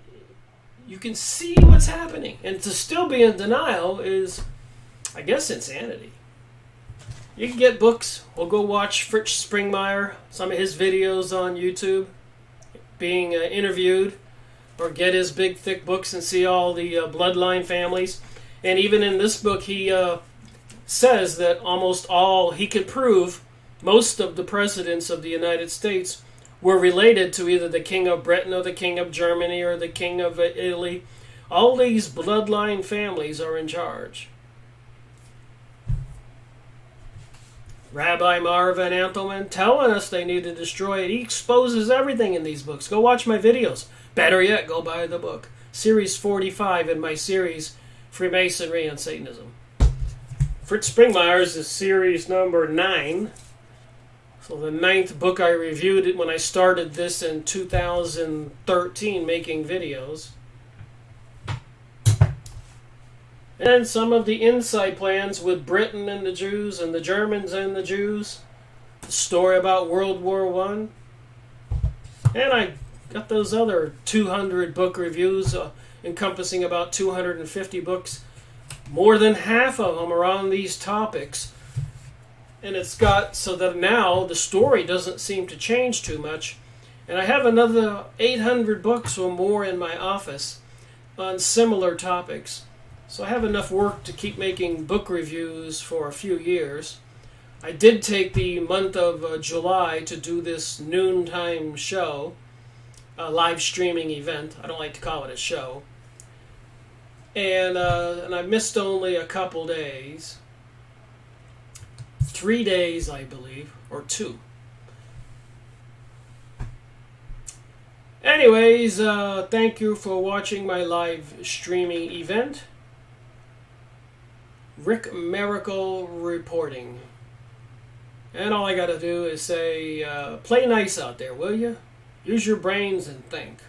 Speaker 1: you can see what's happening, and to still be in denial is, I guess, insanity. You can get books. We'll go watch Fritz Springmeier, some of his videos on YouTube, being interviewed, or get his big thick books and see all the bloodline families. And even in this book, he says that almost all, he can prove most of the presidents of the United States were related to either the King of Britain or the King of Germany or the King of Italy. All these bloodline families are in charge. Rabbi Marvin Antleman telling us they need to destroy it. He exposes everything in these books. Go watch my videos. Better yet, go buy the book. Series 45 in my series, Freemasonry and Satanism. Fritz Springmeier's is series number 9. So the 9th book I reviewed it when I started this in 2013 making videos. And some of the inside plans with Britain and the Jews and the Germans and the Jews. The story about World War I. And I got those other 200 book reviews encompassing about 250 books. More than half of them are on these topics. And it's got so that now the story doesn't seem to change too much. And I have another 800 books or more in my office on similar topics. So I have enough work to keep making book reviews for a few years. I did take the month of July to do this noontime show, a live streaming event. I don't like to call it a show. And I missed only a couple days. 3 days, I believe, or 2. Anyways, thank you for watching my live streaming event. Rick Miracle reporting. And all I gotta do is say, play nice out there, will you? Use your brains and think.